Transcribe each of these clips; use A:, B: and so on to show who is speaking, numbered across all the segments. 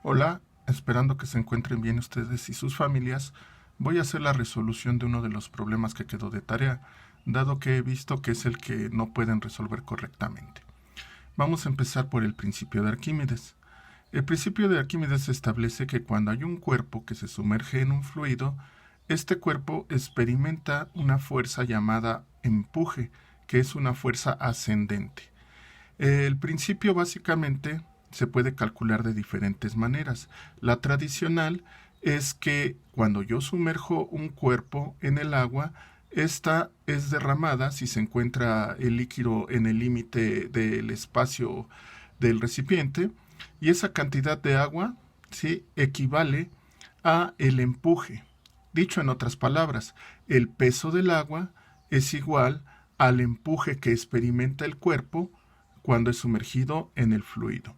A: Hola, esperando que se encuentren bien ustedes y sus familias, voy a hacer la resolución de uno de los problemas que quedó de tarea, dado que he visto que es el que no pueden resolver correctamente. Vamos a empezar por el principio de Arquímedes. El principio de Arquímedes establece que cuando hay un cuerpo que se sumerge en un fluido, este cuerpo experimenta una fuerza llamada empuje, que es una fuerza ascendente. El principio básicamente se puede calcular de diferentes maneras. La tradicional es que cuando yo sumerjo un cuerpo en el agua, esta es derramada si se encuentra el líquido en el límite del espacio del recipiente, y esa cantidad de agua, ¿sí?, equivale a el empuje. Dicho en otras palabras, el peso del agua es igual al empuje que experimenta el cuerpo cuando es sumergido en el fluido.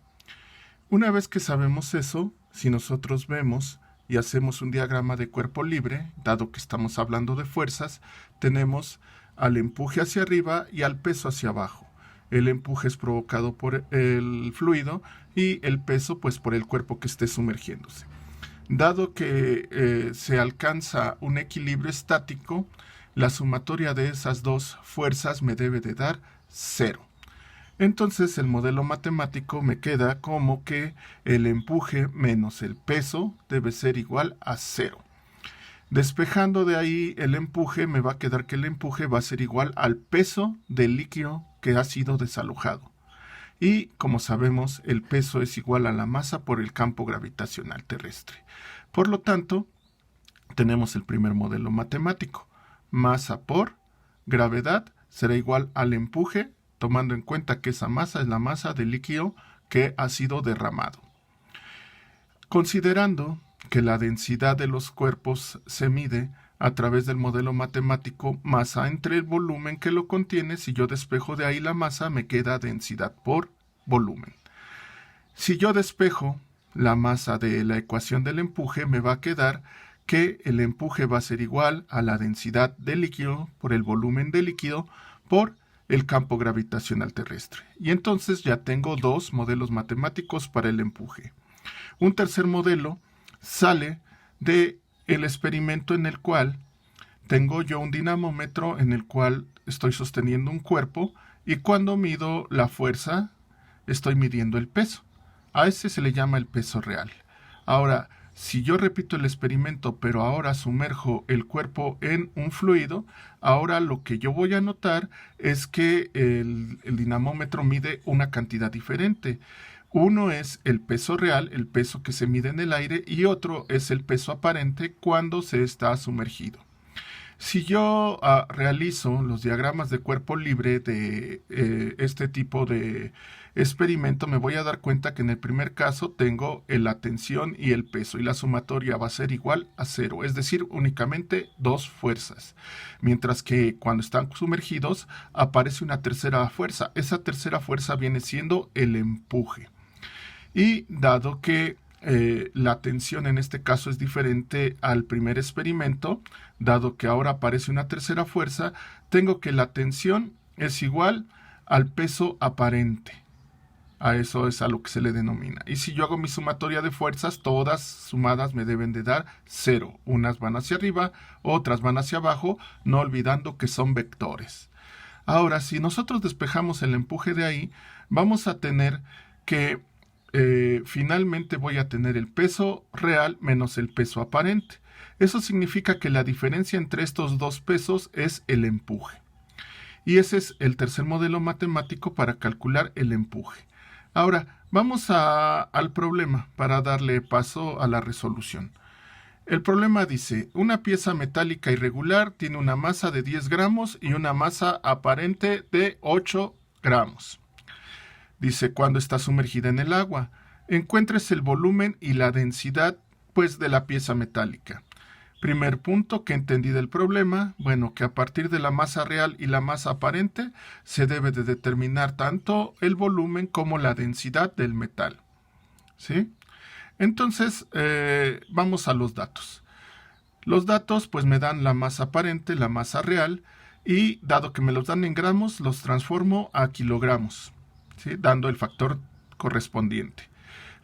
A: Una vez que sabemos eso, si nosotros vemos y hacemos un diagrama de cuerpo libre, dado que estamos hablando de fuerzas, tenemos al empuje hacia arriba y al peso hacia abajo. El empuje es provocado por el fluido y el peso pues por el cuerpo que esté sumergiéndose. Dado que se alcanza un equilibrio estático, la sumatoria de esas dos fuerzas me debe de dar 0. Entonces el modelo matemático me queda como que el empuje menos el peso debe ser igual a 0. Despejando de ahí el empuje, me va a quedar que el empuje va a ser igual al peso del líquido que ha sido desalojado. Y como sabemos, el peso es igual a la masa por el campo gravitacional terrestre. Por lo tanto, tenemos el primer modelo matemático. Masa por gravedad será igual al empuje, tomando en cuenta que esa masa es la masa del líquido que ha sido derramado. Considerando que la densidad de los cuerpos se mide a través del modelo matemático masa entre el volumen que lo contiene, si yo despejo de ahí la masa, me queda densidad por volumen. Si yo despejo la masa de la ecuación del empuje, me va a quedar que el empuje va a ser igual a la densidad del líquido por el volumen del líquido por el campo gravitacional terrestre. Y entonces ya tengo dos modelos matemáticos para el empuje. Un tercer modelo sale del experimento en el cual tengo yo un dinamómetro en el cual estoy sosteniendo un cuerpo y cuando mido la fuerza estoy midiendo el peso. A ese se le llama el peso real. Ahora, si yo repito el experimento, pero ahora sumerjo el cuerpo en un fluido, ahora lo que yo voy a notar es que el dinamómetro mide una cantidad diferente. Uno es el peso real, el peso que se mide en el aire, y otro es el peso aparente cuando se está sumergido. Si yo realizo los diagramas de cuerpo libre de este tipo de experimento, me voy a dar cuenta que en el primer caso tengo la tensión y el peso, y la sumatoria va a ser igual a 0, es decir, únicamente dos fuerzas. Mientras que cuando están sumergidos aparece una tercera fuerza. Esa tercera fuerza viene siendo el empuje. Y dado que la tensión en este caso es diferente al primer experimento, dado que ahora aparece una tercera fuerza, tengo que la tensión es igual al peso aparente. A eso es a lo que se le denomina. Y si yo hago mi sumatoria de fuerzas, todas sumadas me deben de dar 0. Unas van hacia arriba, otras van hacia abajo, no olvidando que son vectores. Ahora, si nosotros despejamos el empuje de ahí, vamos a tener que finalmente voy a tener el peso real menos el peso aparente. Eso significa que la diferencia entre estos dos pesos es el empuje. Y ese es el tercer modelo matemático para calcular el empuje. Ahora, vamos al problema para darle paso a la resolución. El problema dice, una pieza metálica irregular tiene una masa de 10 gramos y una masa aparente de 8 gramos. Dice, cuando está sumergida en el agua, encuentres el volumen y la densidad pues de la pieza metálica. Primer punto que entendí del problema, bueno, que a partir de la masa real y la masa aparente se debe de determinar tanto el volumen como la densidad del metal. ¿Sí? Entonces, vamos a los datos. Los datos pues me dan la masa aparente, la masa real, y dado que me los dan en gramos, los transformo a kilogramos, ¿sí?, dando el factor correspondiente.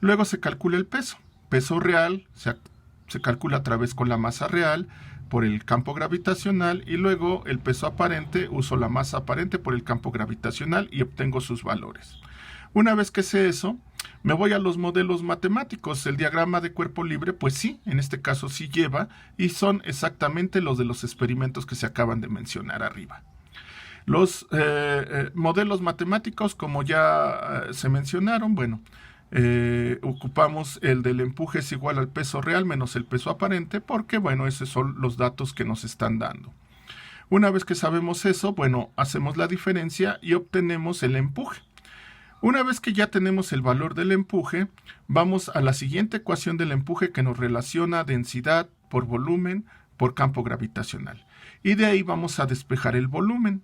A: Luego se calcula el peso. peso real se calcula otra vez con la masa real por el campo gravitacional, y luego el peso aparente, uso la masa aparente por el campo gravitacional y obtengo sus valores. Una vez que sé eso, me voy a los modelos matemáticos. El diagrama de cuerpo libre, pues sí, en este caso sí lleva, y son exactamente los de los experimentos que se acaban de mencionar arriba. Los modelos matemáticos, como ya se mencionaron, bueno, ocupamos el del empuje es igual al peso real menos el peso aparente, porque bueno, esos son los datos que nos están dando. Una vez que sabemos eso, bueno, hacemos la diferencia y obtenemos el empuje. Una vez que ya tenemos el valor del empuje, vamos a la siguiente ecuación del empuje, que nos relaciona densidad por volumen por campo gravitacional. Y de ahí vamos a despejar el volumen.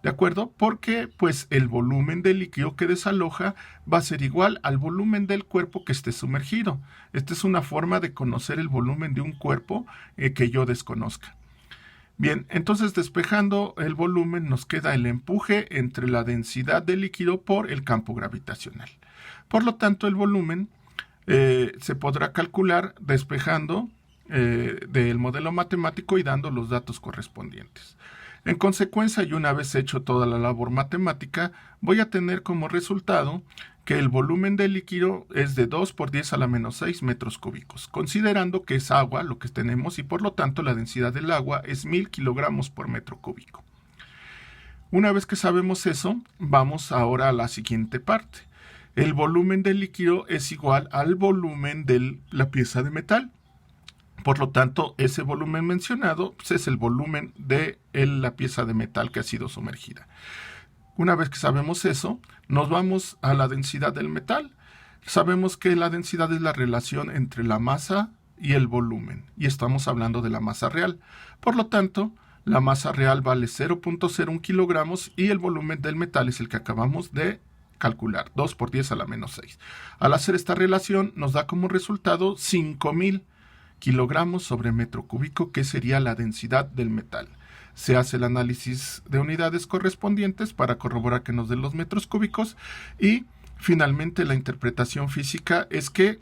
A: ¿De acuerdo? Porque pues el volumen del líquido que desaloja va a ser igual al volumen del cuerpo que esté sumergido. Esta es una forma de conocer el volumen de un cuerpo que yo desconozca. Bien, entonces despejando el volumen nos queda el empuje entre la densidad del líquido por el campo gravitacional. Por lo tanto, el volumen se podrá calcular despejando del modelo matemático y dando los datos correspondientes. En consecuencia, y una vez hecho toda la labor matemática, voy a tener como resultado que el volumen del líquido es de 2 por 10 a la menos 6 metros cúbicos, considerando que es agua lo que tenemos y por lo tanto la densidad del agua es 1000 kilogramos por metro cúbico. Una vez que sabemos eso, vamos ahora a la siguiente parte. El volumen del líquido es igual al volumen de la pieza de metal. Por lo tanto, ese volumen mencionado pues, es el volumen de la pieza de metal que ha sido sumergida. Una vez que sabemos eso, nos vamos a la densidad del metal. Sabemos que la densidad es la relación entre la masa y el volumen, y estamos hablando de la masa real. Por lo tanto, la masa real vale 0.01 kilogramos y el volumen del metal es el que acabamos de calcular, 2 por 10 a la menos 6. Al hacer esta relación, nos da como resultado 5000 kilogramos sobre metro cúbico, que sería la densidad del metal. Se hace el análisis de unidades correspondientes para corroborar que nos den los metros cúbicos y finalmente la interpretación física es que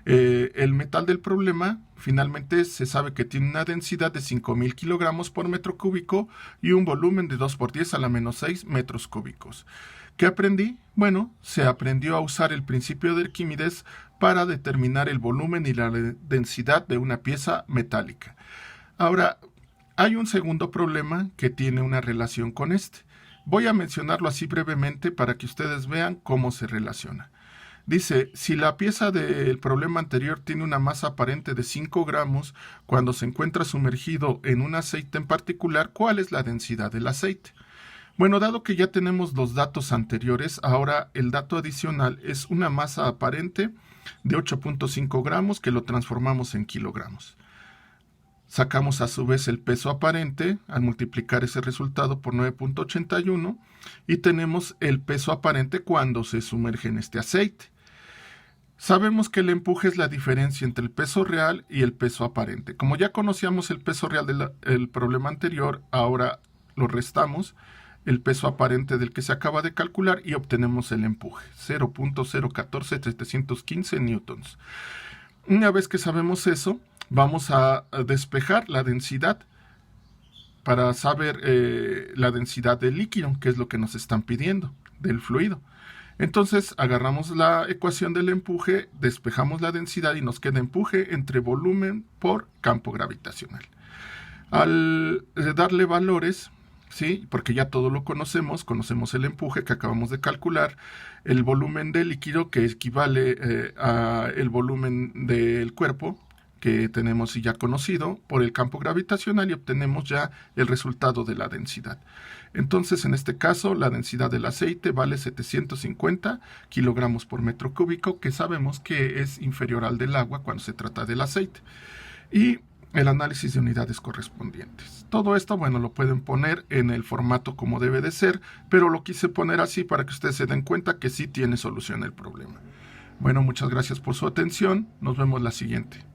A: el metal del problema finalmente se sabe que tiene una densidad de 5000 kilogramos por metro cúbico y un volumen de 2 por 10 a la menos 6 metros cúbicos. ¿Qué aprendí? Bueno, se aprendió a usar el principio de Arquímedes para determinar el volumen y la densidad de una pieza metálica. Ahora, hay un segundo problema que tiene una relación con este. Voy a mencionarlo así brevemente para que ustedes vean cómo se relaciona. Dice, si la pieza del problema anterior tiene una masa aparente de 5 gramos cuando se encuentra sumergido en un aceite en particular, ¿cuál es la densidad del aceite? Bueno, dado que ya tenemos los datos anteriores, ahora el dato adicional es una masa aparente de 8.5 gramos que lo transformamos en kilogramos. Sacamos a su vez el peso aparente al multiplicar ese resultado por 9.81 y tenemos el peso aparente cuando se sumerge en este aceite. Sabemos que el empuje es la diferencia entre el peso real y el peso aparente. Como ya conocíamos el peso real del problema anterior, ahora lo restamos el peso aparente del que se acaba de calcular y obtenemos el empuje, 0.014715 newtons. Una vez que sabemos eso, vamos a despejar la densidad para saber la densidad del líquido, que es lo que nos están pidiendo, del fluido. Entonces agarramos la ecuación del empuje, despejamos la densidad y nos queda empuje entre volumen por campo gravitacional. Al darle valores, ¿sí? Porque ya todo lo conocemos el empuje que acabamos de calcular, el volumen del líquido que equivale al volumen del cuerpo que tenemos ya conocido por el campo gravitacional y obtenemos ya el resultado de la densidad. Entonces, en este caso, la densidad del aceite vale 750 kilogramos por metro cúbico, que sabemos que es inferior al del agua cuando se trata del aceite. Y el análisis de unidades correspondientes. Todo esto, bueno, lo pueden poner en el formato como debe de ser, pero lo quise poner así para que ustedes se den cuenta que sí tiene solución el problema. Bueno, muchas gracias por su atención. Nos vemos la siguiente.